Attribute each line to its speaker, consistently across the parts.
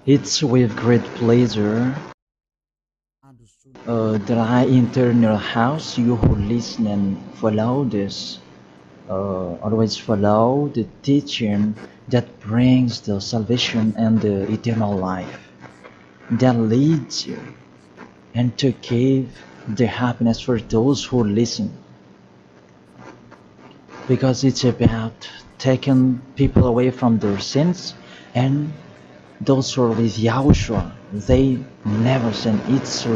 Speaker 1: It's with great pleasure that I enter your house, you who listen and follow this. Always follow the teaching that brings the salvation and the eternal life, that leads you and to give the happiness for those who listen. Because it's about taking people away from their sins, and those who are with Yahushua, they never sin. It's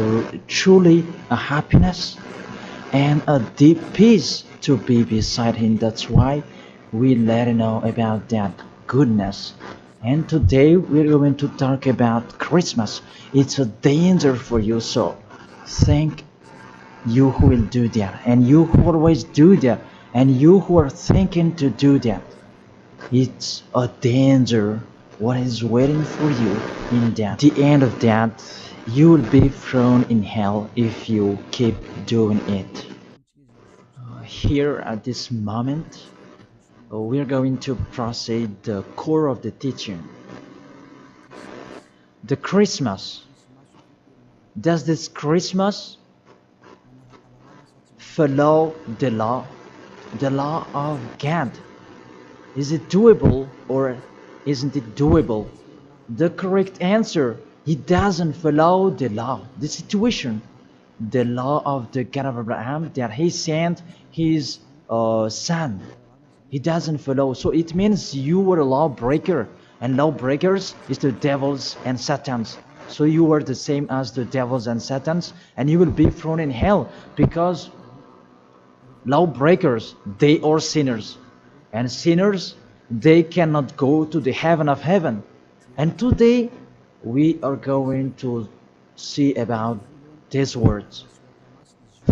Speaker 1: truly a happiness and a deep peace to be beside Him. That's why we let you know about that goodness. And today we're going to talk about Christmas. It's a danger for you, so thank you who will do that, and you who always do that, and you who are thinking to do that. It's a danger what is waiting for you in that. The end of that, you will be thrown in hell if you keep doing it. Here at this moment, we're going to proceed the core of the teaching. The Christmas. Does this Christmas follow the law of God? Is it doable or isn't it doable? The correct answer, he doesn't follow the law, the situation, the law of the God of Abraham that he sent his son. He doesn't follow. So it means you were a lawbreaker, and lawbreakers is the devils and satans. So you were the same as the devils and satans, and you will be thrown in hell because lawbreakers, they are sinners, and sinners, they cannot go to the heaven of heaven. And today we are going to see about these words.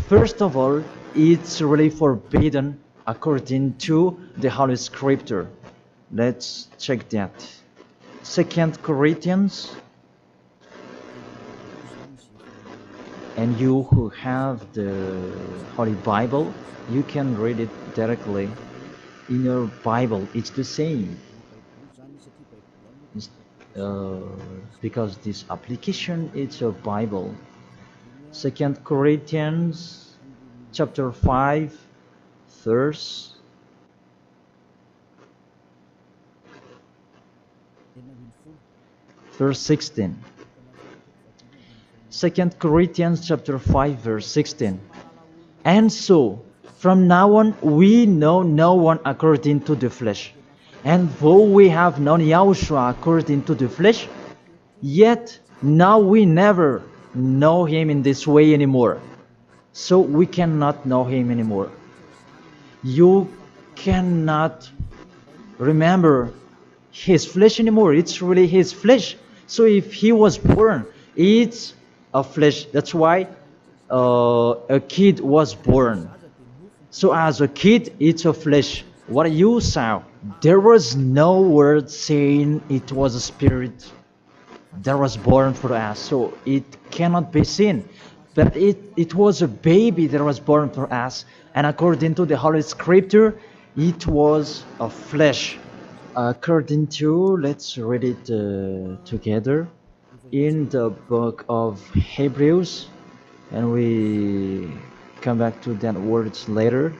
Speaker 1: First of all, it's really forbidden according to the Holy Scripture. Let's check that. 2 Corinthians, and you who have the Holy Bible, you can read it directly in your Bible. It's the same. Because this application, it's a Bible. 2 Corinthians chapter 5 verse 16. 2 Corinthians chapter 5 verse 16. And so from now on we know no one according to the flesh. And though we have known Yahushua according to the flesh, yet now we never know him in this way anymore. So we cannot know him anymore. You cannot remember his flesh anymore. It's really his flesh. So if he was born, it's a flesh. That's why a kid was born. So as a kid, it's a flesh. What you saw, there was no word saying it was a spirit that was born for us. So it cannot be seen. But it was a baby that was born for us. And according to the Holy Scripture, it was a flesh. According to, let's read it together in the book of Hebrews, and we come back to that words later.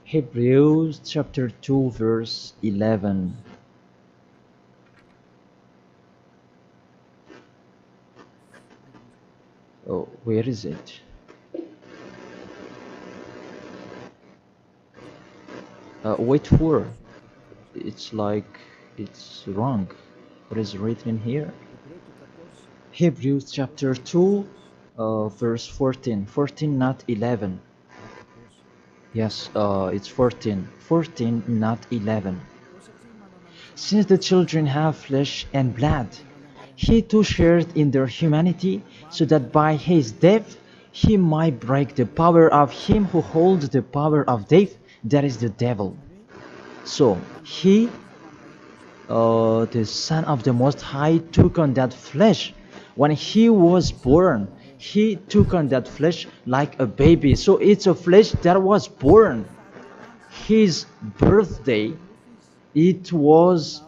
Speaker 1: Hebrews chapter 2 verse 11. Oh, where is it? Wait for. It's like it's wrong. What is written here? Hebrews chapter 2 verse 14. 14, not 11. Yes, it's 14. 14, not 11. Since the children have flesh and blood, he too shared in their humanity, so that by his death he might break the power of him who holds the power of death, that is the devil. So he, the Son of the Most High, took on that flesh. When he was born, he took on that flesh like a baby. So it's a flesh that was born. His birthday, it was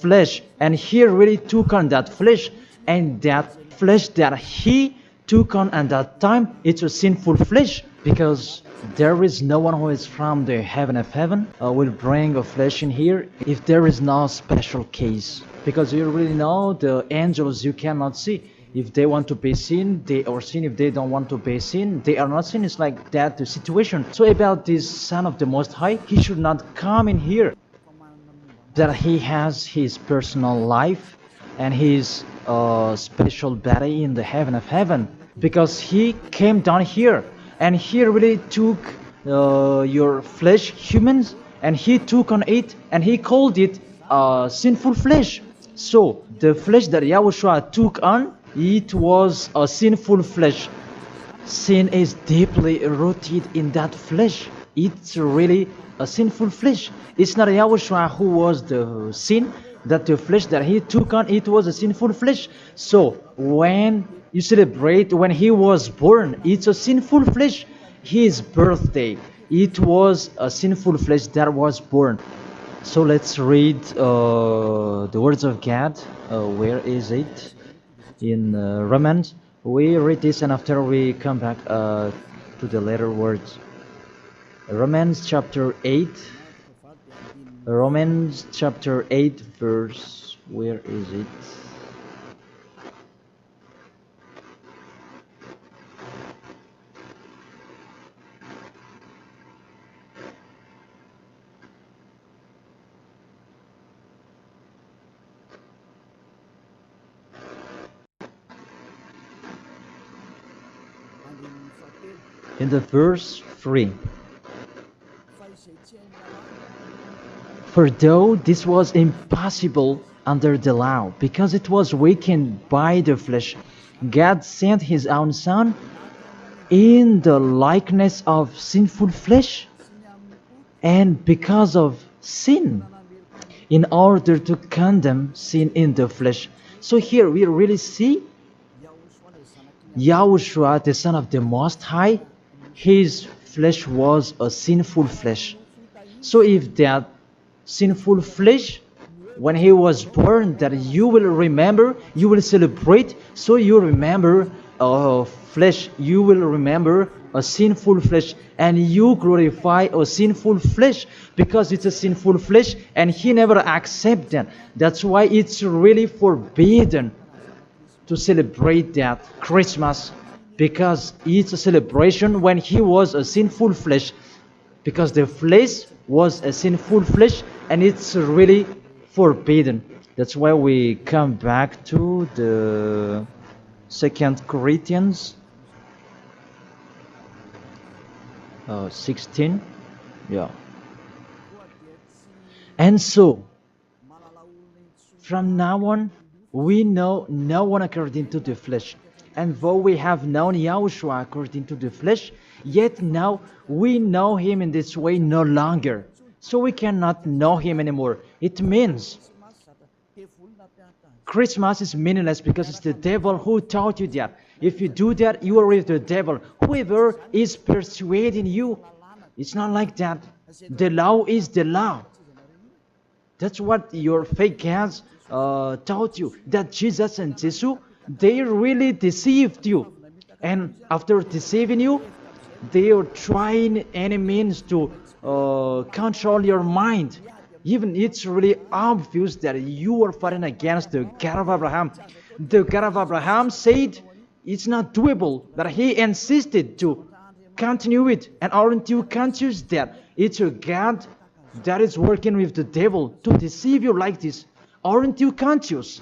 Speaker 1: flesh, and he really took on that flesh, and that flesh that he took on at that time, it's a sinful flesh, because there is no one who is from the heaven of heaven will bring a flesh in here if there is no special case, because you really know the angels you cannot see. If they want to be seen, they are seen. If they don't want to be seen, they are not seen. It's like that the situation. So about this Son of the Most High, he should not come in here, that he has his personal life and his special body in the heaven of heaven, because he came down here and he really took your flesh, humans, and he took on it and he called it sinful flesh. So the flesh that Yahushua took on, it was a sinful flesh. Sin is deeply rooted in that flesh. It's really a sinful flesh. It's not Yahushua who was the sin, that the flesh that he took on, it was a sinful flesh. So when you celebrate when he was born, it's a sinful flesh. His birthday, it was a sinful flesh that was born. So let's read the words of God. Where is it? In Romans. We read this and after we come back to the later words. Romans chapter 8. Romans chapter 8 verse, where is it? In the verse 3. For though this was impossible under the law, because it was weakened by the flesh, God sent his own Son in the likeness of sinful flesh, and because of sin, in order to condemn sin in the flesh. So here we really see Yahushua, the Son of the Most High, his flesh was a sinful flesh. So if that sinful flesh, when he was born, that you will remember, you will celebrate, so you remember flesh, you will remember a sinful flesh, and you glorify a sinful flesh, because it's a sinful flesh, and he never accepts that. That's why it's really forbidden to celebrate that Christmas, because it's a celebration when he was a sinful flesh, because the flesh was a sinful flesh, and it's really forbidden. That's why we come back to the 2 Corinthians 16. Yeah. And so from now on we know no one according to the flesh. And though we have known Yahushua according to the flesh, yet now we know him in this way no longer. So we cannot know him anymore. It means Christmas is meaningless, because it's the devil who taught you that. If you do that, you are with the devil. Whoever is persuading you, it's not like that. The law is the law. That's what your fake gods taught you, that Jesus and Jesus, they really deceived you. And after deceiving you, they are trying any means to control your mind. Even it's really obvious that you are fighting against the God of Abraham. The God of Abraham said it's not doable, but he insisted to continue it. And aren't you conscious that it's a God that is working with the devil to deceive you like this? Aren't you conscious?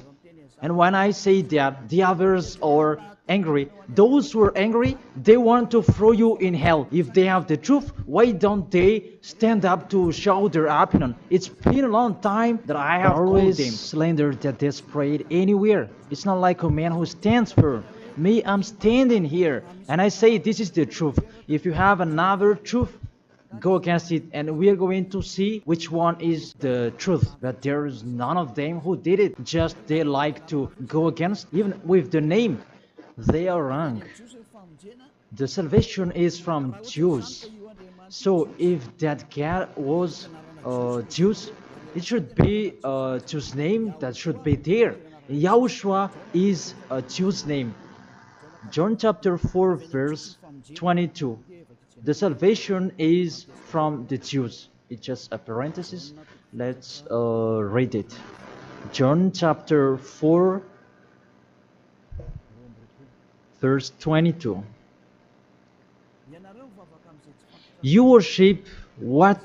Speaker 1: And when I say that the others are angry, those who are angry, they want to throw you in hell. If they have the truth, why don't they stand up to show their opinion? It's been a long time that I have always called them slander that they spread anywhere. It's not like a man who stands firm. Me, I'm standing here, and I say this is the truth. If you have another truth, go against it, and we are going to see which one is the truth. But there is none of them who did it. Just they like to go against, even with the name. They are wrong. The salvation is from Jews. So if that God was Jews, It should be a Jew's name that should be there. Yahushua is a Jew's name. John chapter 4 verse 22. The salvation is from the Jews. It's just a parenthesis. Let's read it. John chapter 4 verse 22. You worship what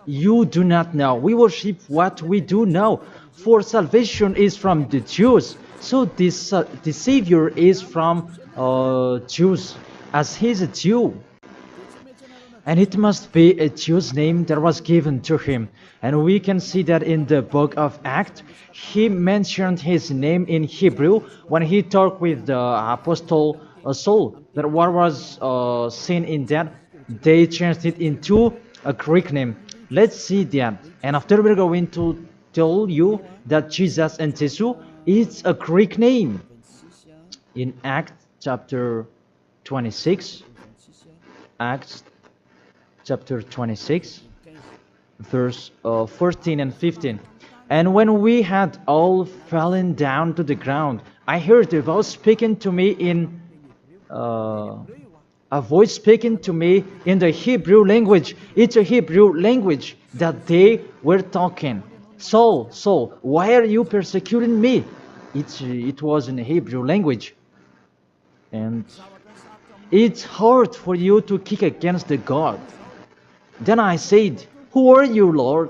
Speaker 1: you do not know. We worship what we do know. For salvation is from the Jews. So the Savior is from Jews, as he's a Jew. And it must be a Jew's name that was given to him. And we can see that in the book of Acts. He mentioned his name in Hebrew when he talked with the apostle Saul. That what was seen in that, they changed it into a Greek name. Let's see that. And after we're going to tell you that Jesus and Jesus is a Greek name. In Acts chapter 26, Acts chapter 26, verse 14 and 15. And when we had all fallen down to the ground, I heard a voice speaking to me in the Hebrew language. It's a Hebrew language that they were talking. Saul, Saul, why are you persecuting me? It was in the Hebrew language. And it's hard for you to kick against the God. Then I said, who are you, Lord?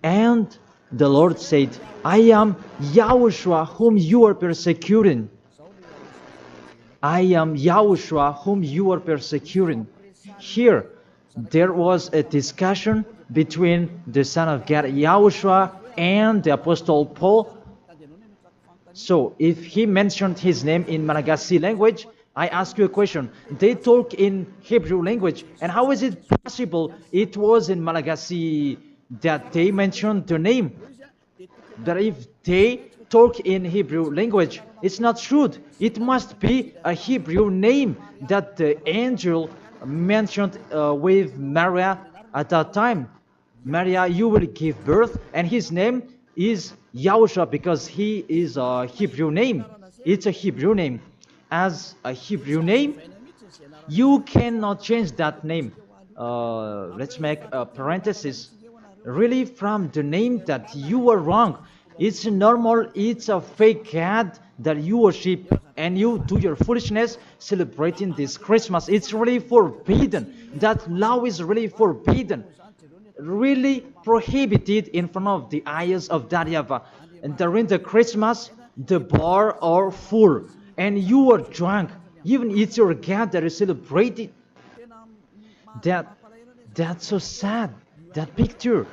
Speaker 1: And the Lord said, I am Yahushua whom you are persecuting. I am Yahushua whom you are persecuting. Here, there was a discussion between the Son of God, Yahushua, and the Apostle Paul. So, if he mentioned his name in Malagasy language, I ask you a question. They talk in Hebrew language, and how is it possible it was in Malagasy that they mentioned the name? That if they talk in Hebrew language, it's not true. It must be a Hebrew name that the angel mentioned with Maria at that time. Maria, you will give birth, and his name is Yahushua because he is a Hebrew name. It's a Hebrew name. As a Hebrew name, you cannot change that name. Let's make a parenthesis. Really, from the name that you are wrong. It's normal, it's a fake God that you worship and you do your foolishness celebrating this Christmas. It's really forbidden. That law is really forbidden. Really prohibited in front of the eyes of that YAHVAH. And during the Christmas, the bar are full. And you are drunk. Even it's your God that is celebrated. That's so sad. That picture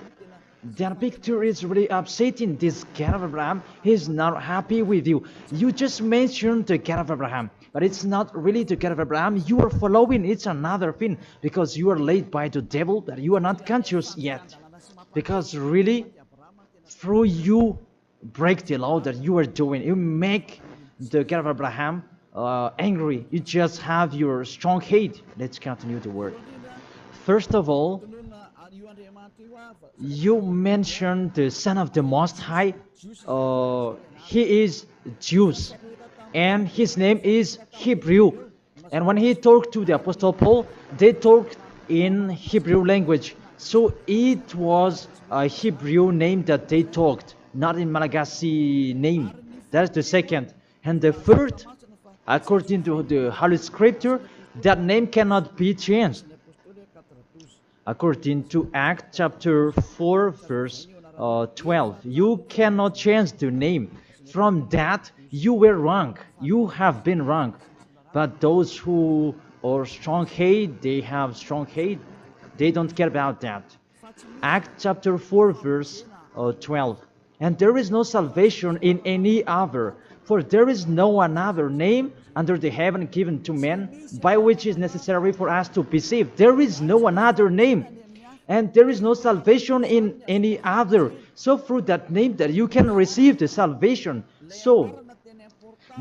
Speaker 1: is really upsetting. This God of Abraham, he's not happy with you. You just mentioned the God of Abraham, but it's not really the God of Abraham you are following. It's another thing, because you are led by the devil that you are not conscious yet. Because really, through you break the law that you are doing, you make the God of Abraham angry. You just have your strong hate. Let's continue the word. First of all, you mentioned the Son of the Most High. He is Jews, and his name is Hebrew. And when he talked to the Apostle Paul, they talked in Hebrew language. So it was a Hebrew name that they talked, not in Malagasy name. That's the second. And the third, according to the Holy Scripture, that name cannot be changed. According to Acts chapter 4 verse 12, you cannot change the name. From that, you were wrong. You have been wrong. But those who are strong hate, they have strong hate. They don't care about that. Acts chapter 4 verse 12. And there is no salvation in any other, for there is no another name under the heaven given to men by which is necessary for us to be saved. There is no another name, and there is no salvation in any other. So through that name that you can receive the salvation. So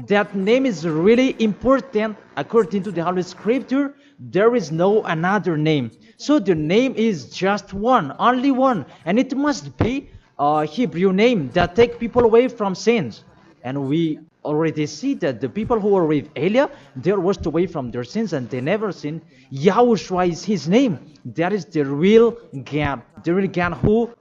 Speaker 1: that name is really important according to the Holy Scripture. There is no another name. So the name is just one, only one, and it must be Hebrew name that take people away from sins. And we already see that the people who were with Elia, they were washed away from their sins and they never sinned. Yahushua is his name. That is the real God. The real God who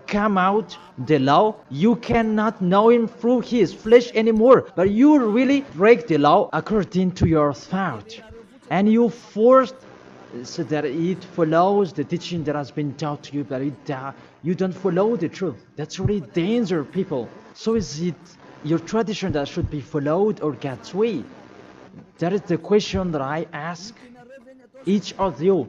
Speaker 1: come out the law. You cannot know him through his flesh anymore, but you really break the law according to your thought. And you forced so that it follows the teaching that has been taught to you, but you don't follow the truth. That's really danger, people. So is it your tradition that should be followed or God's way? That is the question that I ask each of you.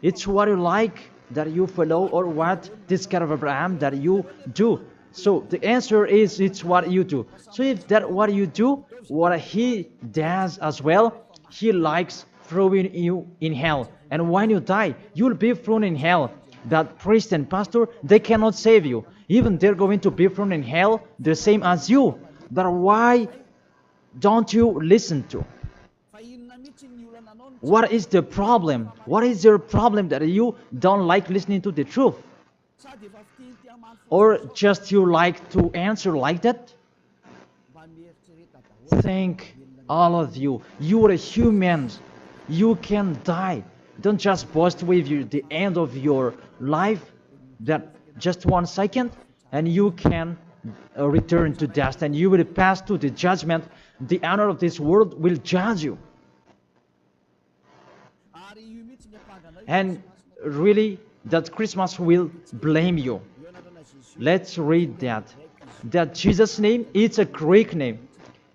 Speaker 1: It's what you like that you follow, or what this God of Abraham that you do. So the answer is it's what you do. So if that what you do, what he does as well, he likes throwing you in hell. And when you die, you'll be thrown in hell. That priest and pastor, they cannot save you. Even they're going to be thrown in hell the same as you. But why don't you listen to? What is the problem? What is your problem that you don't like listening to the truth? Or just you like to answer like that? Thank all of you. You are humans. You can die. Don't just boast with you the end of your life, that just 1 second, and you can return to dust, and you will pass to the judgment. The honor of this world will judge you. And really, that Christmas will blame you. Let's read that. That Jesus' name, it's a Greek name.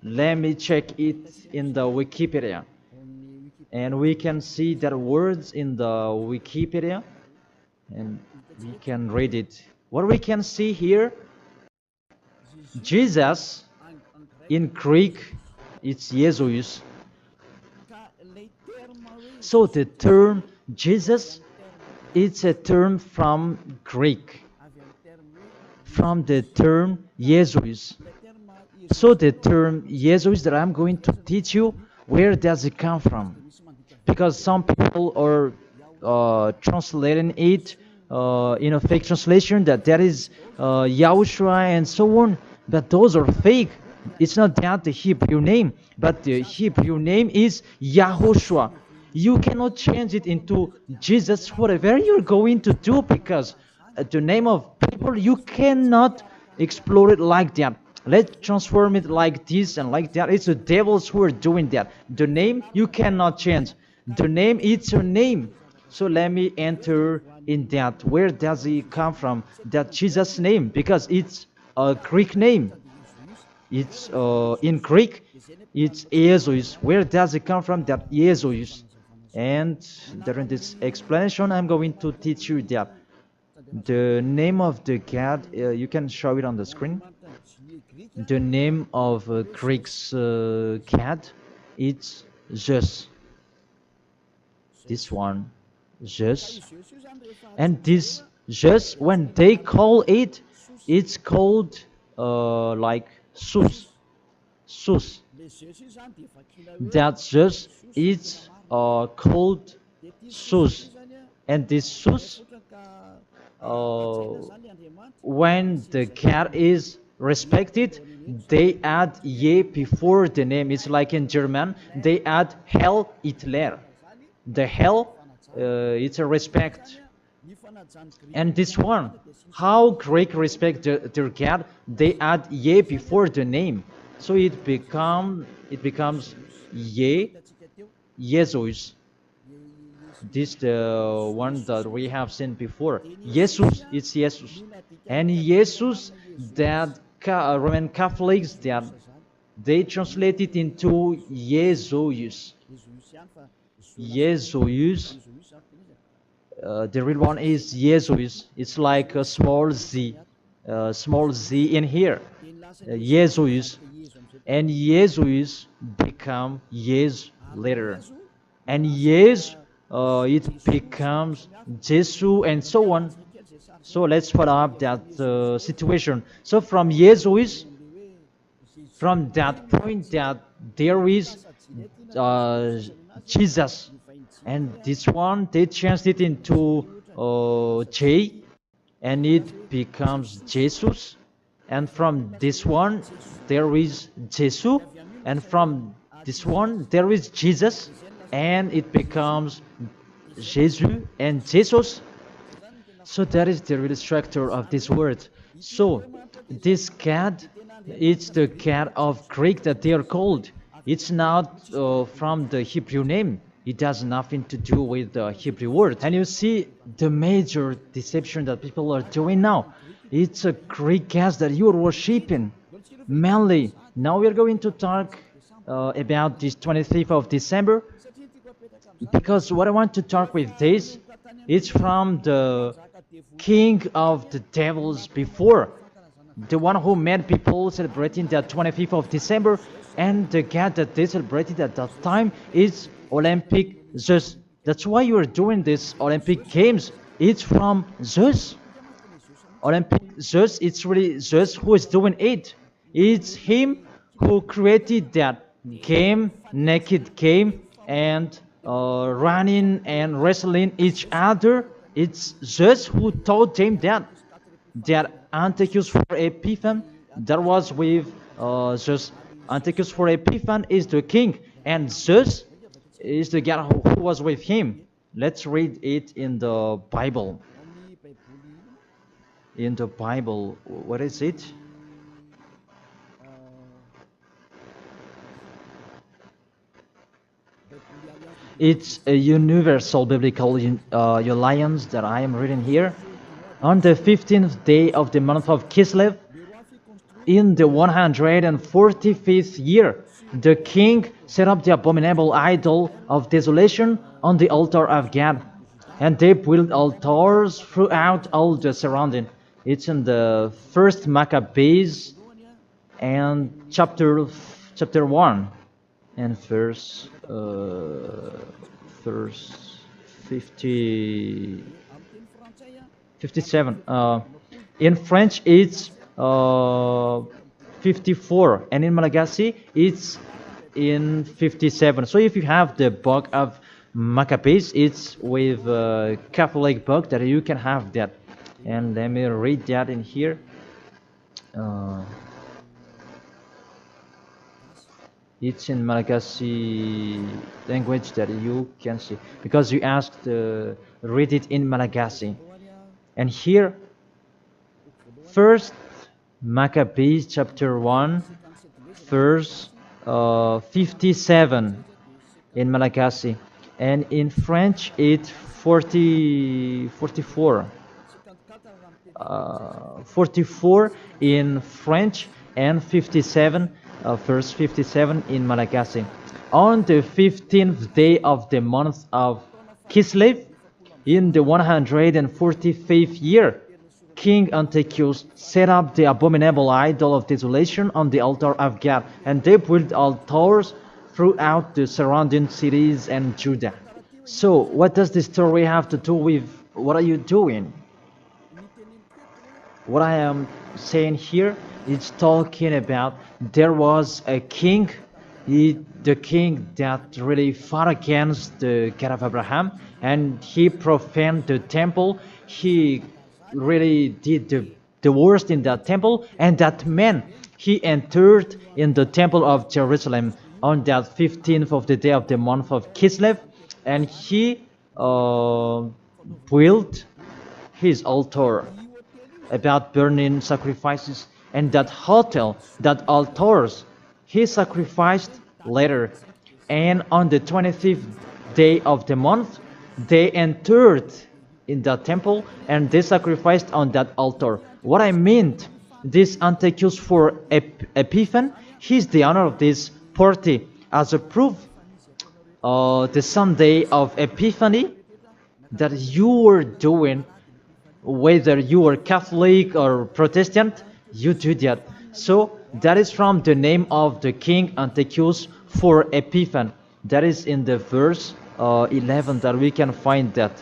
Speaker 1: Let me check it in the Wikipedia. And we can see that words in the Wikipedia, and we can read it. What we can see here, Jesus, in Greek, it's Jesus. So the term Jesus, it's a term from Greek, from the term Jesus. So the term Jesus that I'm going to teach you, where does it come from? Because some people are translating it in a fake translation that is Yahushua and so on, but those are fake. It's not that the Hebrew name, but the Hebrew name is YAHOSHUA. You cannot change it into Jesus, whatever you're going to do, because the name of people, you cannot explore it like that. Let's transform it like this and like that. It's the devils who are doing that. The name, you cannot change. The name, it's your name. So let me enter in that. Where does it come from? That Jesus' name, because it's a Greek name. It's in Greek, it's Jesus. Where does it come from? That Jesus. And during this explanation, I'm going to teach you that the name of the God, you can show it on the screen. The name of Greek's God, it's Zeus. This one, Zeus. And this Zeus, when they call it, it's called like Sus. Sus. That Zeus is called Sus. And this Sus, when the God is respected, they add ye before the name. It's like in German, they add Hell Hitler. The hell, it's a respect. And this one, how Greek respect their God, they add ye before the name. So it becomes ye, Jesus. This the one that we have seen before. Jesus, it's Jesus. And Jesus, that Roman Catholics, that they translate it into Jesus. Jesus. The real one is Jesus. It's like a small z in here. Jesus. And Jesus become Yes later. And Yes, it becomes Jesus and so on. So let's follow up that situation. So from Jesus, from that point that there is Jesus, and this one they changed it into J, and it becomes Jesus. And from this one, there is Jesus. And from this one, there is Jesus. And it becomes Jesus and Jesus. So that is the real structure of this word. So this cat, it's the cat of Greek that they are called. It's not from the Hebrew name. It has nothing to do with the Hebrew word. And you see the major deception that people are doing now. It's a Greek cat that you are worshipping. Mainly, now we are going to talk about this 25th of December. Because what I want to talk with this, it's from the king of the devils before, the one who made people celebrating the 25th of December, and the god that they celebrated at that time is Olympic Zeus. That's why you are doing this Olympic Games. It's from Zeus. Olympic Zeus, it's really Zeus who is doing it. It's him who created that game, naked game, and running and wrestling each other. It's Zeus who taught them that Antiochus for Epiphan, that was with Zeus. Antiochus for Epiphan is the king, and Zeus is the god who was with him. Let's read it in the Bible. In the Bible, what is it? It's a universal biblical alliance that I am reading here. On the 15th day of the month of Kislev, in the 145th year, the king set up the abominable idol of desolation on the altar of God, and they built altars throughout all the surrounding. It's in the first Maccabees and chapter 1 and verse 57. In French, it's 54, and in Malagasy, it's in 57. So if you have the book of Maccabees, it's with a Catholic book that you can have that. And let me read that in here. It's in Malagasy language that you can see, because you asked read it in Malagasy. And here, first Maccabees chapter 1, verse 57 in Malagasy, and in French it's 44 in French, and 57 verse 57 in Malagasy. On the 15th day of the month of Kislev, in the 145th year, King Antiochus set up the abominable idol of desolation on the altar of God, and they built altars throughout the surrounding cities and Judah. So, what does this story have to do with what are you doing? What I am saying here is talking about there was a king, the king that really fought against the God of Abraham, and he profaned the temple. He really did the worst in that temple, and that man, he entered in the temple of Jerusalem on that 15th of the day of the month of Kislev, and he built his altar about burning sacrifices, and that hotel, that altars, he sacrificed later. And on the 25th day of the month, they entered in that temple and they sacrificed on that altar. What I meant, this Antiochus for Epiphan, he's the owner of this party. As a proof, the Sunday of Epiphany that you were doing, whether you are Catholic or Protestant, you do that. So that is from the name of the king Antiochus for Epiphan. That is in the verse 11 that we can find that.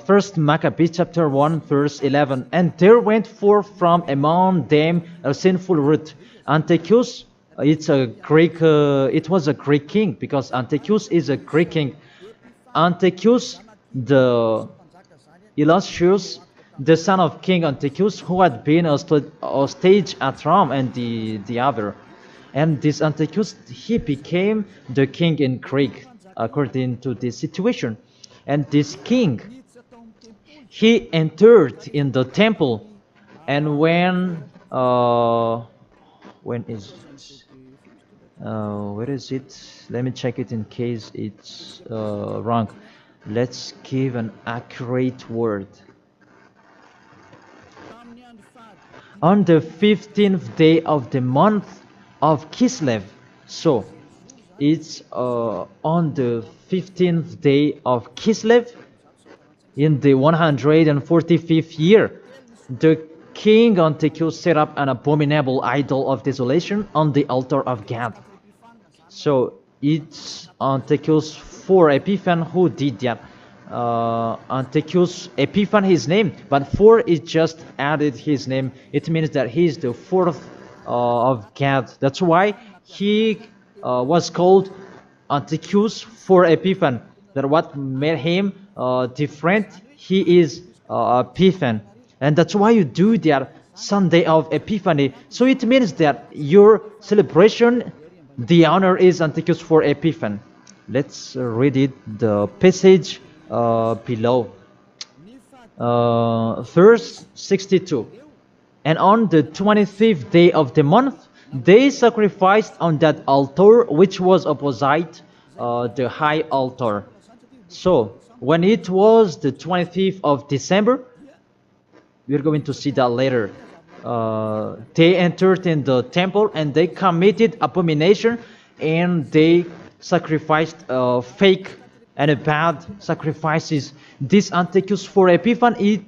Speaker 1: First Maccabees chapter 1 verse 11. And there went forth from among them a sinful root. Antiochus, it was a Greek king, because Antiochus is a Greek king. Antiochus, Illustrious, the son of King Antiochus, who had been a stage at Rome and the other. And this Antiochus, he became the king in Greek, according to this situation. And this king, he entered in the temple, and when is it? Where is it? Let me check it in case it's wrong. Let's give an accurate word. On the 15th day of the month of Kislev. So it's on the 15th day of Kislev in the 145th year. The king Antiochus set up an abominable idol of desolation on the altar of God. So it's Antiochus for Epiphan who did that. Antiochus Epiphan his name, but for it just added his name. It means that he is the fourth of God. That's why he was called Antiochus for Epiphan. That what made him different. He is Epiphan, and that's why you do that Sunday of Epiphany. So it means that your celebration, the honor is Antiochus for Epiphan. Let's read it, the passage below. Verse 62. And on the 25th day of the month, they sacrificed on that altar which was opposite the high altar. So when it was the 25th of December, we're going to see that later. They entered in the temple and they committed abomination, and they sacrificed fake and bad sacrifices. This Antiochus for Epiphan, he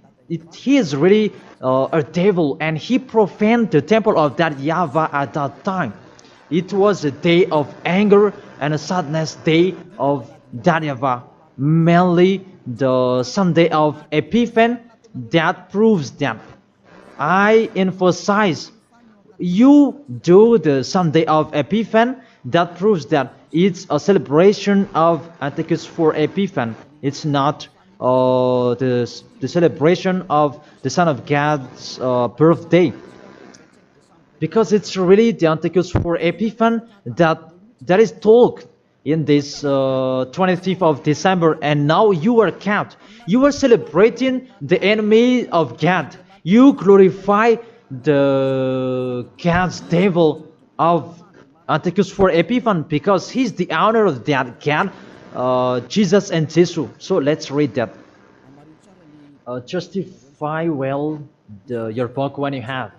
Speaker 1: is really a devil, and he profaned the temple of that YAHVAH at that time. It was a day of anger and a sadness day of that YAHVAH. Mainly the Sunday of Epiphan, that proves that. I emphasize, you do the Sunday of Epiphan, that proves that it's a celebration of Antiochus for Epiphan. It's not the celebration of the Son of God's birthday. Because it's really the Antiochus for Epiphan that is told in this 25th of December, and now you are kept. You are celebrating the enemy of God. You glorify the God's devil of Antiochus for Epiphan, because he's the honor of that God, Jesus and Jesus. So let's read that. Justify well your book when you have.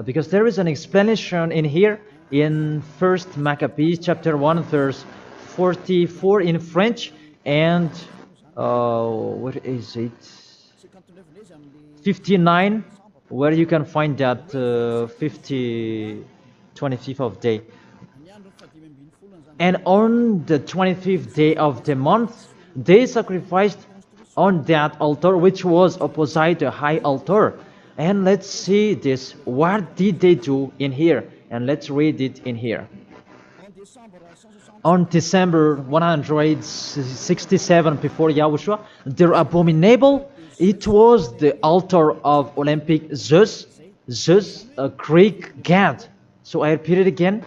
Speaker 1: Because there is an explanation in here in 1st Maccabees chapter 1 verse 44 in French, and what is it, 59, where you can find that 25th of day. And on the 25th day of the month, they sacrificed on that altar which was opposite the high altar. And let's see this. What did they do in here? And let's read it in here. On December 167 before Yahushua, their abominable, it was the altar of Olympic Zeus, a Greek god. So I repeat it again.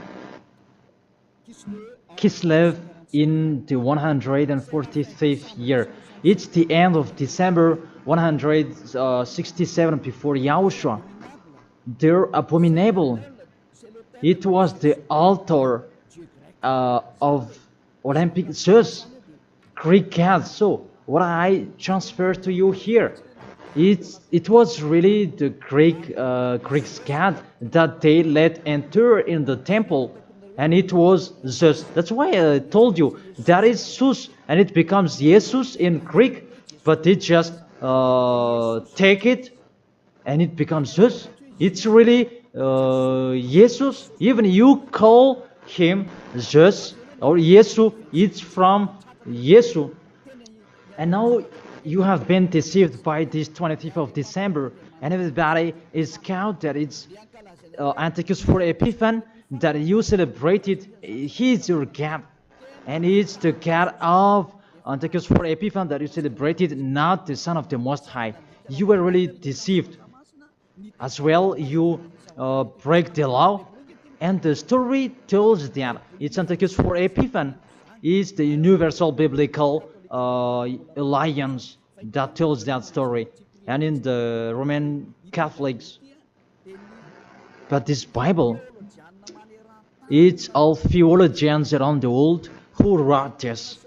Speaker 1: Kislev in the 145th year. It's the end of December 167 before Yahushua. Their abominable, it was the altar of Olympic Zeus, Greek god. So what I transfer to you here, it was really the Greek god that they let enter in the temple, and it was Zeus. That's why I told you that is Zeus, and it becomes Jesus in Greek, but they just take it and it becomes Zeus. It's really Jesus. Even you call him Zeus or Yesu, it's from Yesu. And now you have been deceived by this 25th of December, and everybody is count that it's Antiochus for Epiphan, that you celebrated. He is your God, and it's the God of Antiochus for Epiphan that you celebrated not the Son of the Most High. You were really deceived. As well, you break the law. And the story tells that it's Antiochus for Epiphan is the universal biblical alliance that tells that story. And in the Roman Catholics, but this Bible, it's all theologians around the world who wrote this.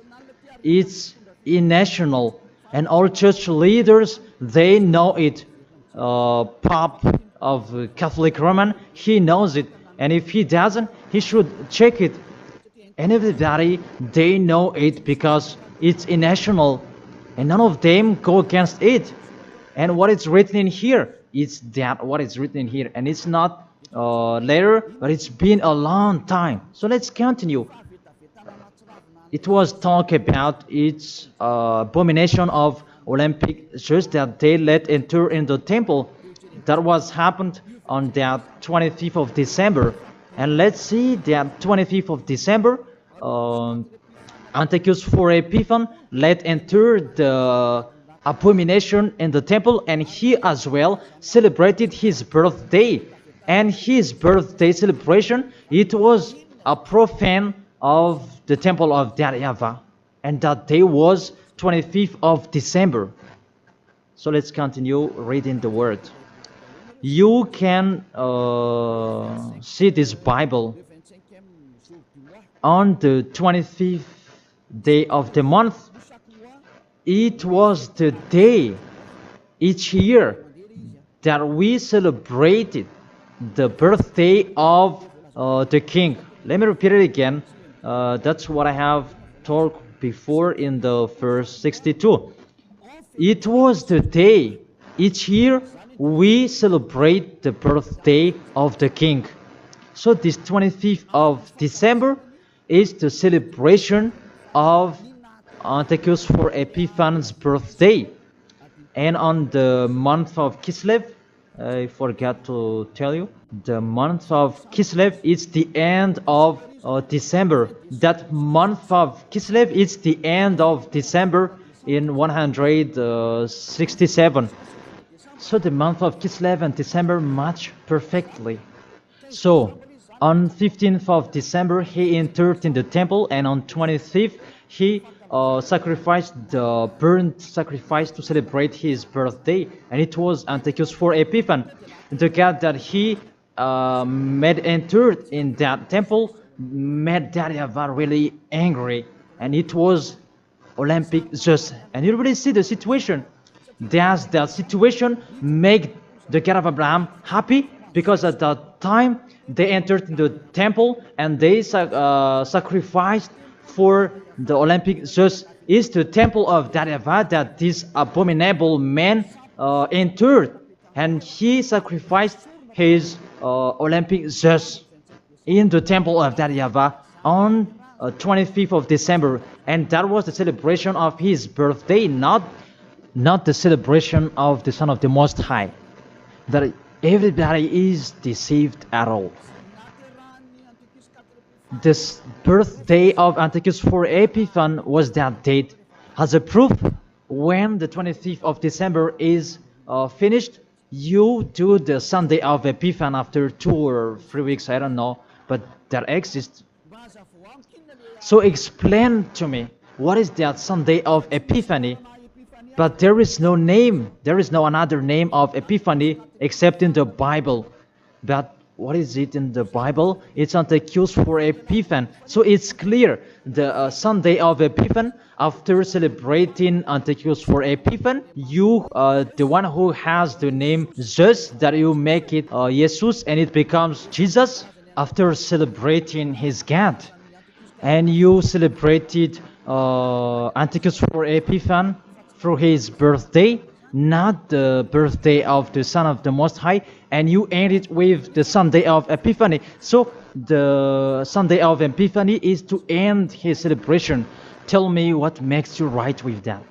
Speaker 1: It's national, and all church leaders, they know it. Pope of Catholic Roman, he knows it, and if he doesn't, he should check it. And everybody, they know it because it's national, and none of them go against it. And what is written in here, it's that what is written in here, and it's not later, but it's been a long time. So let's continue. It was talk about its abomination of Olympic Jews that they let enter in the temple. That was happened on that 25th of December. And let's see that 25th of December, Antiochus for Epiphan let enter the abomination in the temple, and he as well celebrated his birthday. And his birthday celebration, it was a profane of the temple of YAHVAH, and that day was 25th of December. So let's continue reading the word. You can see this Bible on the 25th day of the month. It was the day each year that we celebrated the birthday of the king. Let me repeat it again. That's what I have talked before in the verse 62. It was the day each year we celebrate the birthday of the king. So this 25th of December is the celebration of Antiochus for Epiphan's birthday. And on the month of Kislev, I forgot to tell you, the month of Kislev is the end of December. That month of Kislev is the end of December in 167. So the month of Kislev and December match perfectly. So on 15th of December he entered in the temple, and on 25th he sacrificed the burnt sacrifice to celebrate his birthday, and it was Antiochus for Epiphan. The God that he made entered in that temple made YAHVAH really angry, and it was Olympic Zeus. And you really see the situation. Does that situation make the God of Abraham happy? Because at that time they entered in the temple and they sacrificed for the Olympic Zeus. Is the temple of YAHVAH that this abominable man entered, and he sacrificed his Olympic Zeus in the temple of YAHVAH on 25th of December, and that was the celebration of his birthday, not the celebration of the Son of the Most High. That everybody is deceived at all. This birthday of Antiochus for Epiphan was that date. As a proof, when the 25th of December is finished, you do the Sunday of Epiphan after 2 or 3 weeks, I don't know, but that exists. So explain to me, what is that Sunday of Epiphany? But there is no name, there is no another name of Epiphany except in the Bible. But what is it in the Bible? It's Antiochus for Epiphan. So it's clear, the Sunday of Epiphan, after celebrating Antiochus for Epiphan, you, the one who has the name Zeus, that you make it Jesus, and it becomes Jesus, after celebrating his God. And you celebrated Antiochus for Epiphan through his birthday, not the birthday of the Son of the Most High, and you end it with the Sunday of Epiphany. So the Sunday of Epiphany is to end his celebration. Tell me what makes you right with that.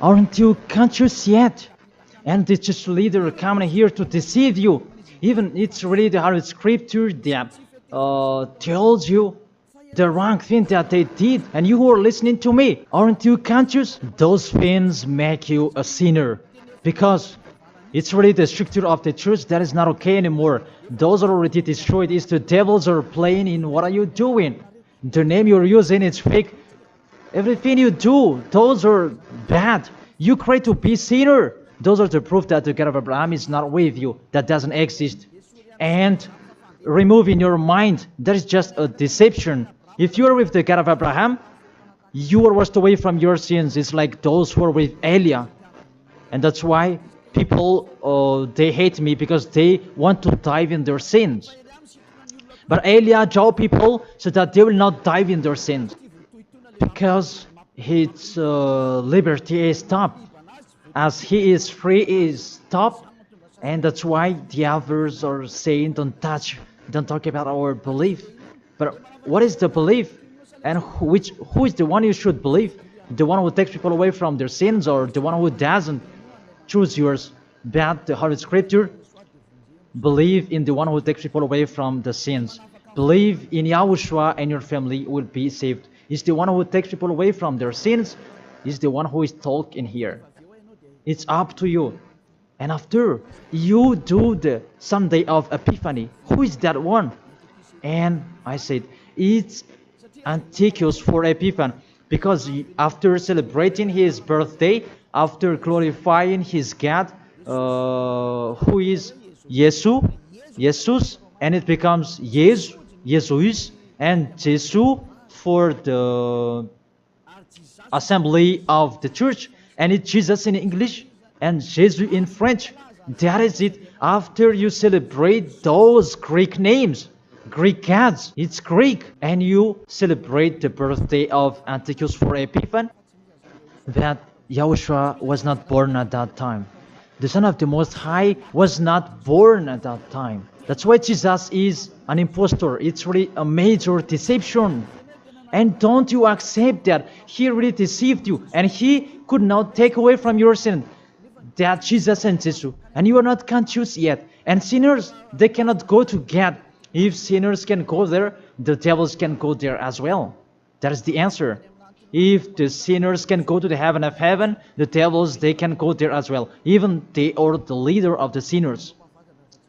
Speaker 1: Aren't you conscious yet? And the church leader coming here to deceive you. Even it's really the Holy Scripture that tells you the wrong thing that they did, and you who are listening to me, aren't you conscious? Those things make you a sinner, because it's really the structure of the church that is not okay anymore. Those are already destroyed. It's the devils are playing in what are you doing? The name you're using is fake. Everything you do, those are bad. You cry to be sinner. Those are the proof that the God of Abraham is not with you. That doesn't exist. And remove in your mind, that is just a deception. If you are with the God of Abraham, you are washed away from your sins. It's like those who are with Elia. And that's why people, they hate me, because they want to dive in their sins. But Elia told people so that they will not dive in their sins, because his liberty is stopped. As he is free, he is stopped. And that's why the others are saying, don't talk about our belief. But what is the belief? And who is the one you should believe? The one who takes people away from their sins, or the one who doesn't? Choose yours. But the Holy Scripture, believe in the one who takes people away from the sins. Believe in Yahushua, and your family will be saved. It's the one who takes people away from their sins. It's the one who is talking here. It's up to you. And after you do the Sunday of Epiphany, who is that one? And I said, it's Antiochus for Epiphany, because after celebrating his birthday, after glorifying his God, who is Jesus, and it becomes Jesus, and Jesus for the assembly of the church, and it's Jesus in English, and Jesus in French. That is it. After you celebrate those Greek names, Greek gods, it's Greek, and you celebrate the birthday of Antiochus for Epiphany, that Yahushua was not born at that time. The Son of the Most High was not born at that time. That's why Jesus is an impostor. It's really a major deception. And don't you accept that he really deceived you, and he could not take away from your sin. That Jesus and Jesus, and you are not conscious yet. And sinners, they cannot go to God. If sinners can go there, the devils can go there as well. That is the answer. If the sinners can go to the heaven of heaven, the devils, they can go there as well. Even they are the leader of the sinners.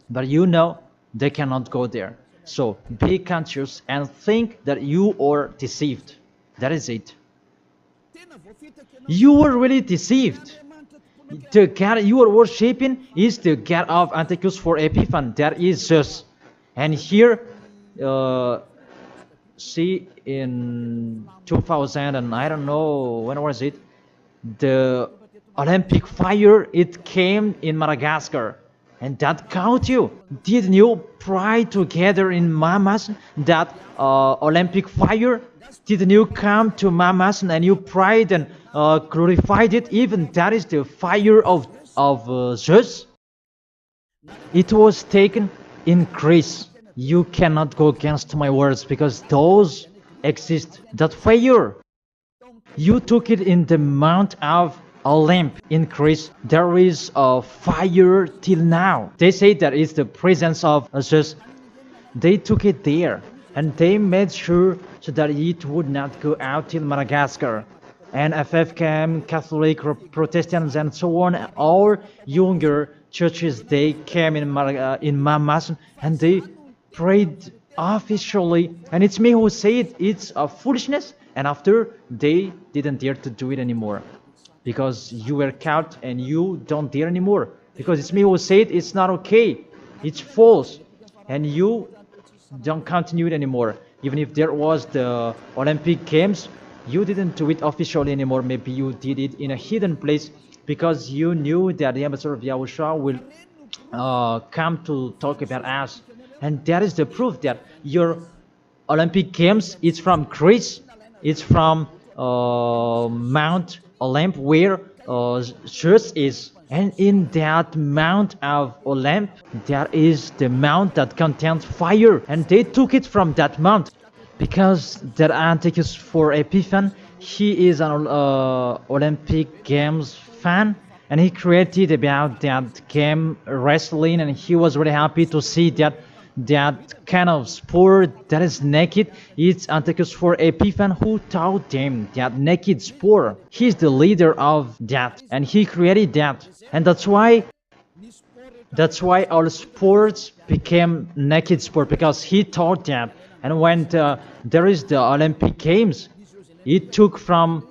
Speaker 1: But you know, they cannot go there. So be conscious and think that you are deceived. That is it. You were really deceived. The God you are worshipping is the God of Antiochus for Epiphany. That is Zeus. And here, see, in 2000, and I don't know, when was it? The Olympic fire, it came in Madagascar. And that caught you. Didn't you pray together in Mamas that Olympic fire? Didn't you come to Mamas and you prayed and glorified it? Even that is the fire of Zeus. It was taken in Greece. You cannot go against my words, because those exist. That fire, you took it in the Mount of Olymp in Greece. There is a fire till now. They say that it's the presence of Zeus. They took it there, and they made sure so that it would not go out till Madagascar. And FFKM, Catholic, Protestants, and so on, all younger churches, they came in Mamas, and they prayed officially. And it's me who said it's a foolishness, and after they didn't dare to do it anymore, because you were caught and you don't dare anymore, because it's me who said it's not okay, it's false, and you don't continue it anymore. Even if there was the Olympic Games, you didn't do it officially anymore. Maybe you did it in a hidden place, because you knew that the ambassador of YAHOSHUAH will come to talk about us. And that is the proof that your Olympic Games, it's from Greece, it's from Mount Olymp, where Zeus is. And in that Mount of Olymp, there is the mount that contains fire. And they took it from that mount, because that Antiochus for Epiphany, he is an Olympic Games fan, and he created about that game wrestling, and he was really happy to see that that kind of sport that is naked. It's Antiochus for Epiphan who taught them that naked sport. He's the leader of that, and he created that, and that's why all sports became naked sport, because he taught that. And when there is the Olympic Games, it took from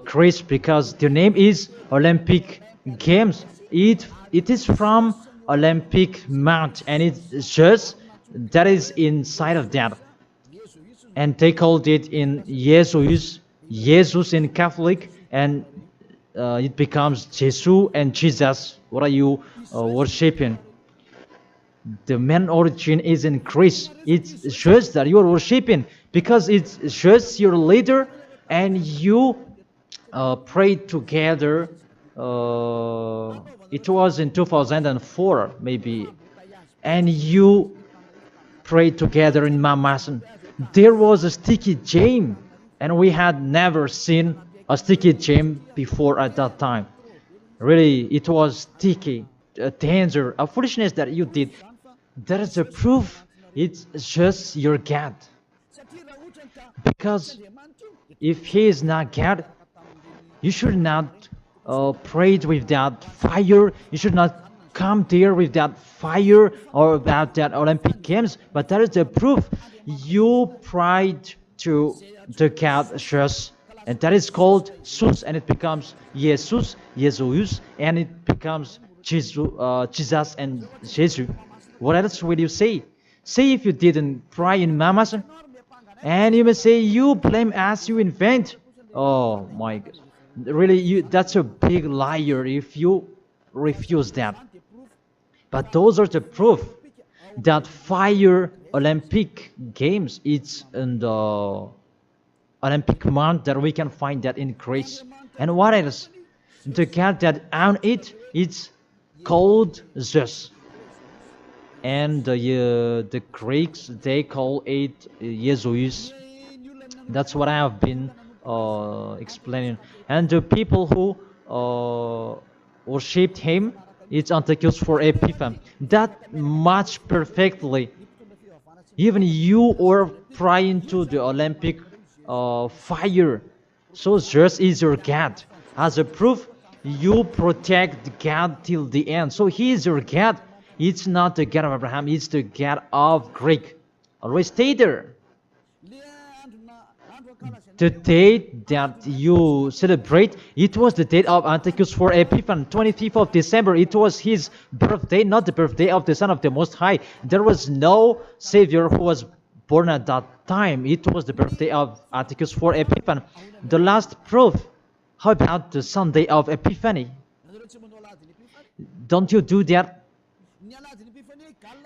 Speaker 1: Greece, because the name is Olympic Games. It is from Olympic Mount, and it's just that is inside of that, and they called it in Jesus in Catholic, and it becomes Jesus and Jesus. What are you worshiping? The main origin is in Greece. It's just that you are worshiping because it's just your leader, and you prayed together. It was in 2004 maybe, and you prayed together in Mamasan. There was a sticky jam, and we had never seen a sticky jam before at that time. Really, it was sticky, a danger, a foolishness that you did. That is a proof it's just your God. Because if He is not God, you should not pray with that fire. You should not come there with that fire or about that Olympic Games. But that is the proof you prayed to the God just, and that is called Jesus, and it becomes Jesus, and it becomes Jesus and Jesus. What else will you say? Say if you didn't pray in Mamasan, and you may say you blame us, you invent. Oh my God. Really, that's a big liar if you refuse that. But those are the proof that fire Olympic Games, it's in the Olympic month that we can find that in Greece. And what else? The God that owned it, it's called Zeus. And the Greeks, they call it Jesus. That's what I have been explaining. And the people who worshipped him, it's Antiochus for Epiphan. That much perfectly. Even you are praying to the Olympic fire. So Zeus is your God. As a proof, you protect God till the end. So He is your God. It's not the God of Abraham, it's the God of Greek. Always stay there. The date that you celebrate, it was the date of Antiochus for Epiphan, 25th of December. It was his birthday, not the birthday of the Son of the Most High. There was no Savior who was born at that time. It was the birthday of Antiochus for Epiphan. The last proof, how about the Sunday of Epiphany? Don't you do that?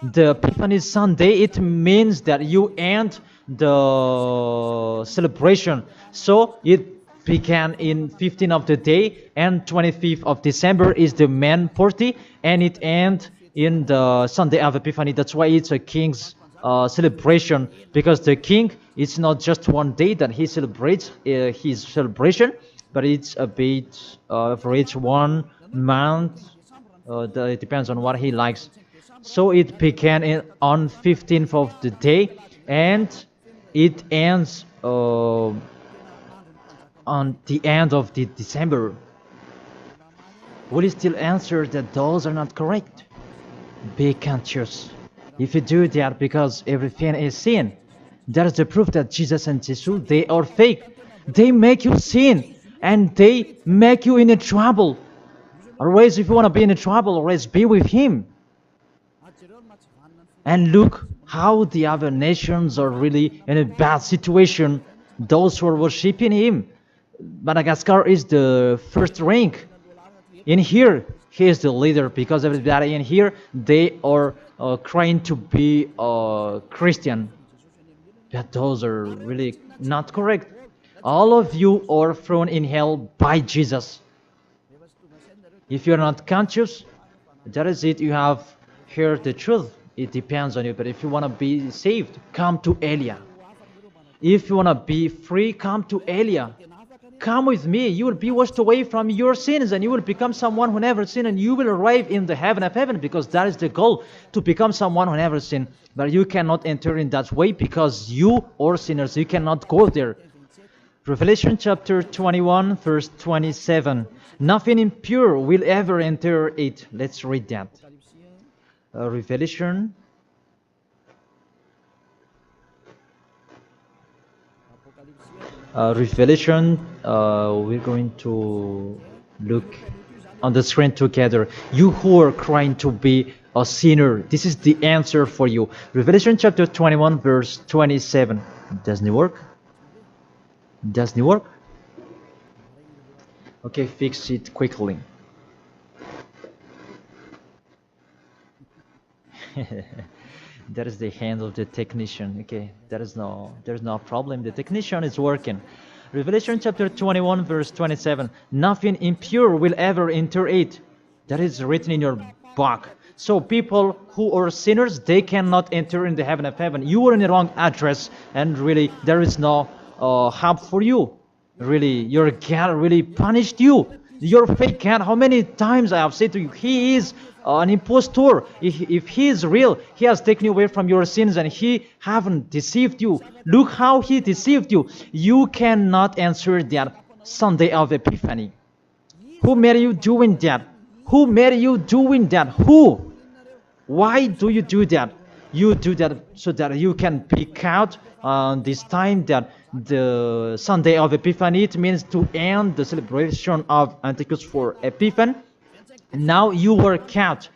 Speaker 1: The Epiphany Sunday, it means that you end the celebration. So it began in 15th of the day, and 25th of December is the main party, and it ends in the Sunday of Epiphany. That's why it's a king's celebration, because the king, it's not just one day that he celebrates his celebration, but it's a bit for each 1 month. It depends on what he likes. So it began on 15th of the day, and it ends on the end of the December. Will you still answer that those are not correct? Be conscious. If you do that, because everything is sin, that is the proof that Jesus and Jesus, they are fake. They make you sin, and they make you in a trouble. Always, if you want to be in a trouble, always be with Him. And look how the other nations are really in a bad situation. Those who are worshipping Him. Madagascar is the first rank. In here, he is the leader, because everybody in here, they are trying to be Christian. But those are really not correct. All of you are thrown in hell by Jesus. If you're not conscious, that is it. You have heard the truth. It depends on you. But if you want to be saved, come to Elia. If you want to be free, come to Elia. come with me, you will be washed away from your sins, and you will become someone who never sinned, and you will arrive in the heaven of heaven, because that is the goal, to become someone who never sinned. But you cannot enter in that way, because you are sinners. You cannot go there. Revelation chapter 21, verse 27. Nothing impure will ever enter it. Let's read that. Revelation. We're going to look on the screen together. You who are trying to be a sinner, this is the answer for you. Revelation chapter 21, verse 27. Doesn't it work? Doesn't it work? Okay, fix it quickly. That is the hand of the technician. Okay, there's no problem. The technician is working. Revelation chapter 21, verse 27. Nothing impure will ever enter it. That is written in your book. So people who are sinners, they cannot enter in the heaven of heaven. You are in the wrong address, and really there is no help for you. Really, your God really punished you. Your fake God, how many times I have said to you, he is an impostor. If he is real, he has taken you away from your sins, and he haven't deceived you. Look how he deceived you. You cannot answer that Sunday of Epiphany. Who made you doing that? Who made you doing that? Who? Why do you do that? You do that so that you can pick out this time that the Sunday of Epiphany, it means to end the celebration of Antichrist for Epiphany. Now you work out.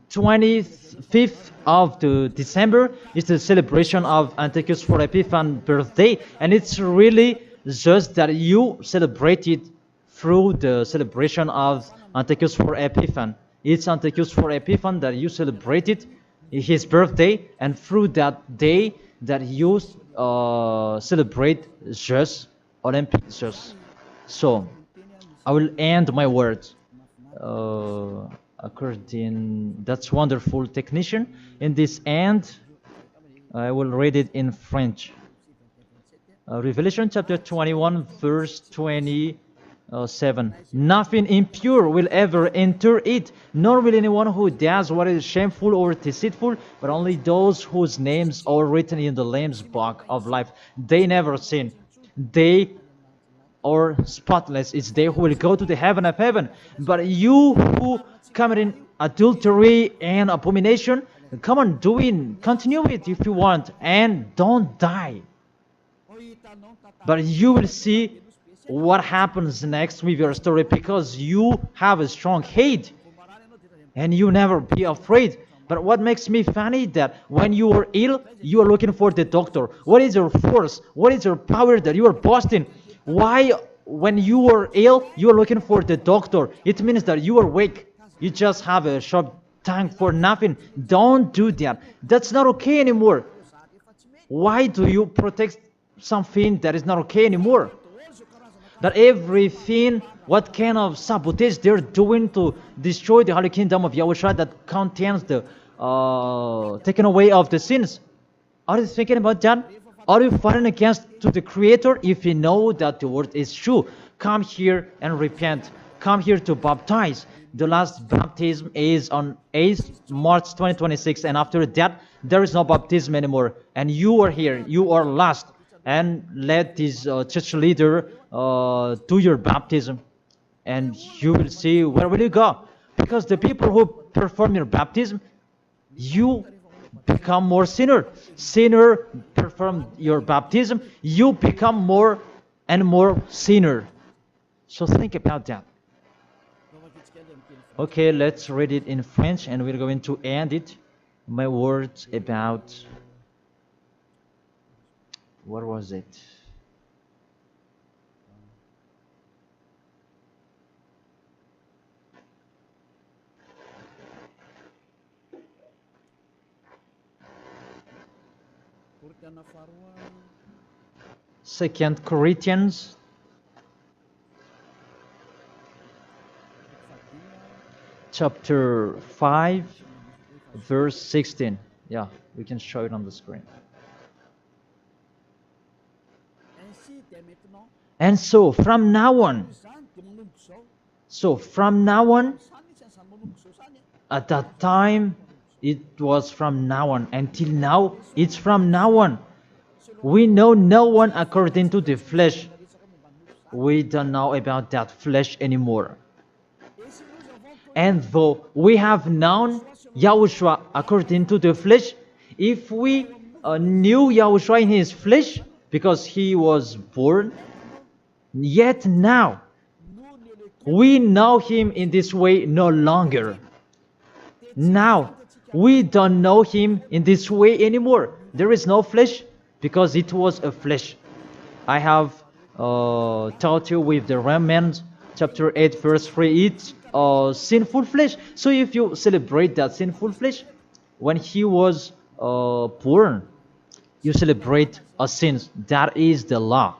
Speaker 1: 25th of the December is the celebration of Antichrist for Epiphany birthday, and it's really just that you celebrate it through the celebration of Antichrist for Epiphany. It's Antichrist for Epiphany that you celebrate it, his birthday, and through that day that you celebrate just Olympic just. So I will end my words according. That's wonderful, technician. In this end, I will read it in French. Revelation chapter 21, verse 27. Nothing impure will ever enter it, nor will anyone who does what is shameful or deceitful, but only those whose names are written in the Lamb's book of life. They never sin. They are spotless. It's they who will go to the heaven of heaven. But you who commit adultery and abomination, come on, continue it if you want, and don't die. But you will see what happens next with your story, because you have a strong hate and you never be afraid. But what makes me funny that when you are ill, you are looking for the doctor. What is your force? What is your power that you are boasting? Why, when you are ill, you are looking for the doctor? It means that you are weak. You just have a sharp tongue for nothing. Don't do that. That's not okay anymore. Why do you protect something that is not okay anymore? That everything, what kind of sabotage they're doing to destroy the Holy Kingdom of YAHOSHUAH that contains the taking away of the sins. Are you thinking about that? Are you fighting against to the Creator? If you know that the word is true, come here and repent. Come here to baptize. The last baptism is on 8th March 2026, and after that, there is no baptism anymore. And you are here. You are lost. And let this church leader do your baptism, and you will see where will you go. Because the people who perform your baptism, you become more sinner. Sinner perform your baptism, you become more and more sinner. So think about that. Okay, let's read it in French, and we're going to end it. My words about. What was it? Second Corinthians chapter 5 verse 16. Yeah, we can show it on the screen. And so from now on, at that time, it was from now on. Until now, it's from now on. We know no one according to the flesh. We don't know about that flesh anymore. And though we have known Yahushua according to the flesh, if we knew Yahushua in his flesh, because he was born, yet now we know him in this way no longer. Now we don't know him in this way anymore. There is no flesh because it was a flesh. I have taught you with the Romans chapter 8 verse 3, it's sinful flesh. So if you celebrate that sinful flesh, when he was born, you celebrate a sin. That is the law.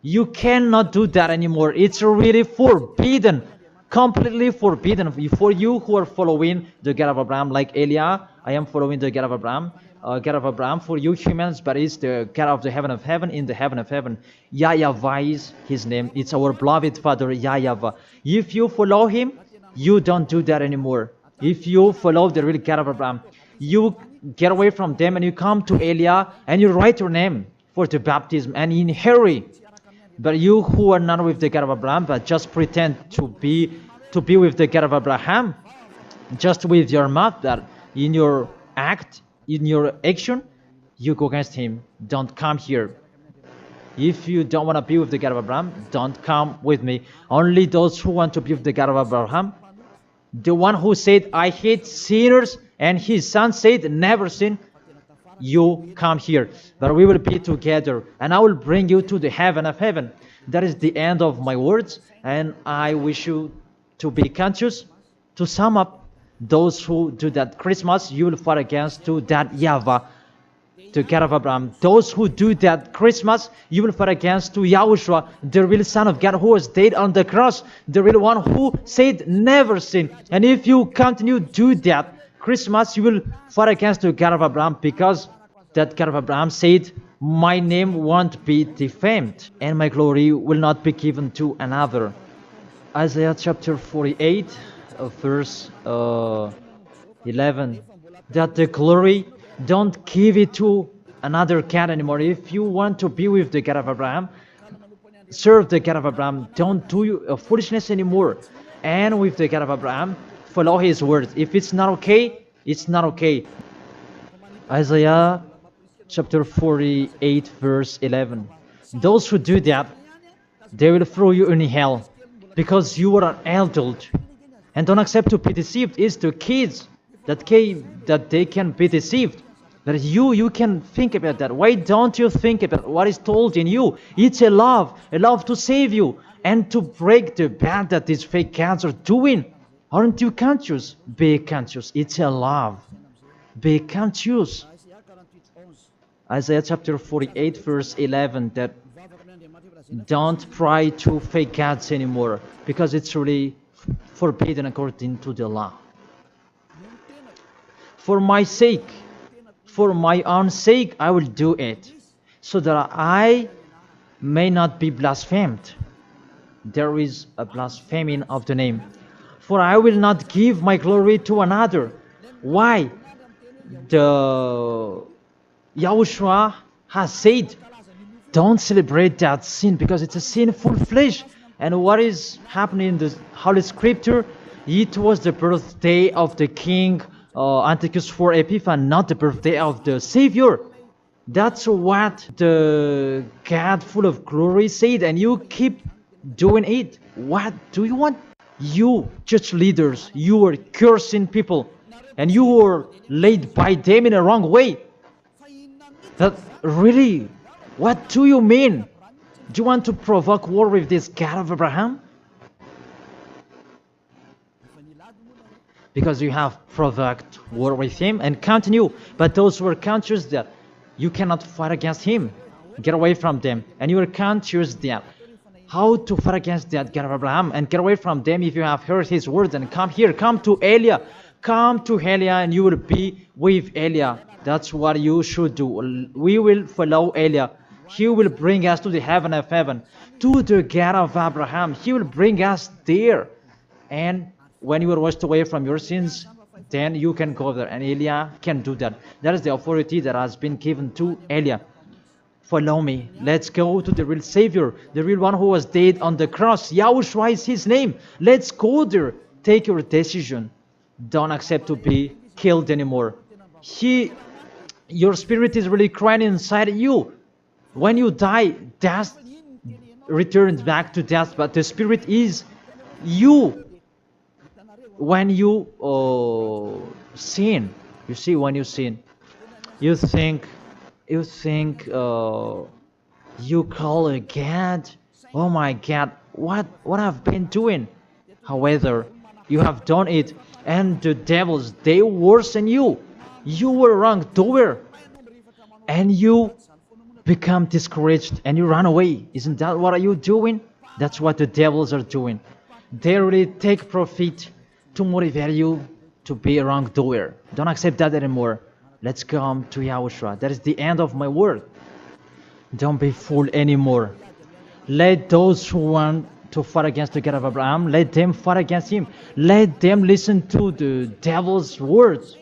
Speaker 1: You cannot do that anymore. It's really forbidden, completely forbidden. For you who are following the God of Abraham, like Elia, I am following the God of Abraham. God of Abraham, for you humans, but it's the God of the heaven of heaven, in the heaven of heaven. YAHVAH is his name. It's our beloved Father, YAHVAH. If you follow him, you don't do that anymore. If you follow the real God of Abraham, you get away from them and you come to Elia and you write your name for the baptism and in hurry. But you who are not with the God of Abraham, but just pretend to be with the God of Abraham, just with your mouth, that in your act, in your action, you go against him. Don't come here. If you don't want to be with the God of Abraham, don't come with me. Only those who want to be with the God of Abraham, the one who said, I hate sinners, and his son said, never sin, you come here. But we will be together, and I will bring you to the heaven of heaven. That is the end of my words, and I wish you to be conscious. To sum up, those who do that Christmas, you will fight against to that YAHVAH, to God of Abraham. Those who do that Christmas, you will fight against to Yahushua, the real Son of God who was dead on the cross, the real one who said never sin. And if you continue to do that Christmas, you will fight against the God of Abraham, because that God of Abraham said, my name won't be defamed and my glory will not be given to another. Isaiah chapter 48 verse 11, that the glory, don't give it to another God anymore. If you want to be with the God of Abraham, serve the God of Abraham. Don't do foolishness anymore. And with the God of Abraham, follow his words. If it's not okay, it's not okay. Isaiah chapter 48 verse 11, those who do that, they will throw you in hell, because you are an adult. And don't accept to be deceived. It's the kids that they can be deceived. But you can think about that. Why don't you think about what is told in you? It's a love to save you and to break the bad that these fake gods are doing. Aren't you conscious? Be conscious. It's a love. Be conscious. Isaiah chapter 48 verse 11, that don't pray to fake gods anymore, because it's really forbidden according to the law. For my sake, for my own sake, I will do it, so that I may not be blasphemed. There is a blaspheming of the name. For I will not give my glory to another. Why? The Yahushua has said, don't celebrate that sin, because it's a sinful flesh. And what is happening in the Holy Scripture? It was the birthday of the king Antiochus IV Epiphanes, not the birthday of the Savior. That's what the God full of glory said, and you keep doing it. What do you want? You church leaders, you are cursing people, and you were led by them in a wrong way. That really, what do you mean? Do you want to provoke war with this God of Abraham? Because you have provoked war with him and continue. But those who are conscious that you cannot fight against him, get away from them. And you are conscious that how to fight against that God of Abraham and get away from them. If you have heard his words, and come here, come to Elia. Come to Elia and you will be with Elia. That's what you should do. We will follow Elia. He will bring us to the heaven of heaven, to the God of Abraham. He will bring us there. And when you are washed away from your sins, then you can go there. And Elijah can do that. That is the authority that has been given to Elijah. Follow me. Let's go to the real Savior, the real one who was dead on the cross. Yahushua is his name. Let's go there. Take your decision. Don't accept to be killed anymore. Your spirit is really crying inside you. When you die, death returns back to death, but the spirit is you. When you sin, you see, when you sin, you think you call a God, oh my God, what I've been doing. However, you have done it, and the devils, they worsen you. You were wrongdoer, and you become discouraged, and you run away. Isn't that what are you doing? That's what the devils are doing. They really take profit to motivate you to be a wrongdoer. Don't accept that anymore. Let's come to Yahushua. That is the end of my word. Don't be fooled anymore. Let those who want to fight against the God of Abraham, let them fight against him. Let them listen to the devil's words.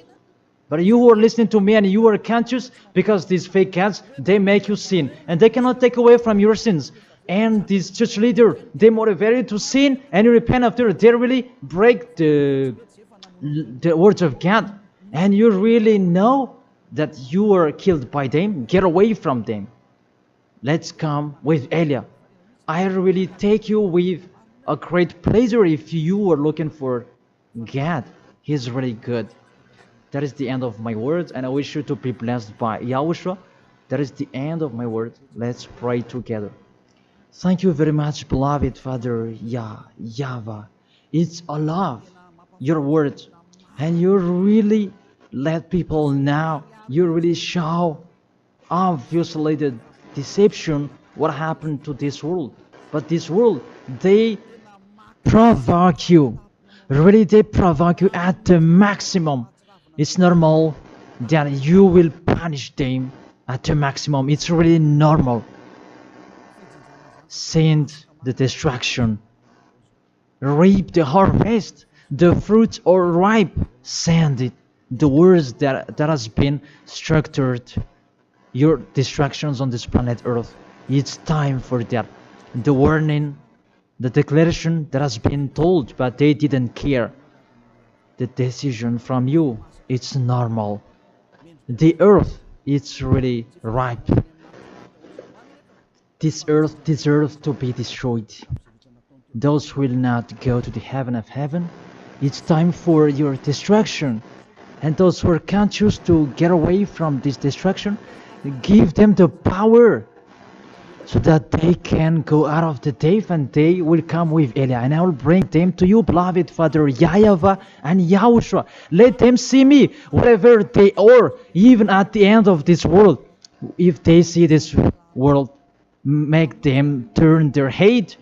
Speaker 1: But you who are listening to me and you are conscious, because these fake gods, they make you sin. And they cannot take away from your sins. And this church leader, they motivate you to sin and you repent after. They really break the words of God. And you really know that you were killed by them. Get away from them. Let's come with Elia. I really take you with a great pleasure if you are looking for God. He's really good. That is the end of my words, and I wish you to be blessed by Yahushua. That is the end of my words. Let's pray together. Thank you very much, beloved Father YAHVAH. It's a love, your words, and you really let people know. You really show obviously the deception, what happened to this world. But this world, they provoke you. Really, they provoke you at the maximum. It's normal that you will punish them at the maximum. It's really normal. Send the destruction. Reap the harvest. The fruits are ripe. Send it. The words that has been structured. Your destructions on this planet Earth. It's time for that. The warning, the declaration that has been told, but they didn't care. The decision from you, it's normal. The earth, it's really ripe. This earth deserves to be destroyed. Those who will not go to the heaven of heaven, it's time for your destruction. And those who are conscious to get away from this destruction, give them the power so that they can go out of the cave and they will come with Elia. And I will bring them to you, beloved Father YAHVAH and Yahushua. Let them see me wherever they are, even at the end of this world. If they see this world, make them turn their head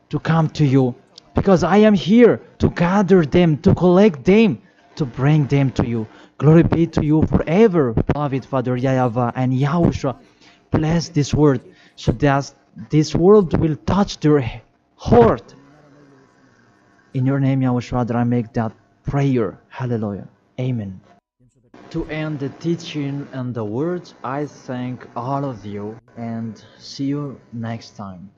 Speaker 1: to come to you. Because I am here to gather them, to collect them, to bring them to you. Glory be to you forever, beloved Father YAHVAH and Yahushua. Bless this word, so that this world will touch their heart. In your name, Yahushua, that I make that prayer. Hallelujah. Amen. To end the teaching and the words, I thank all of you and see you next time.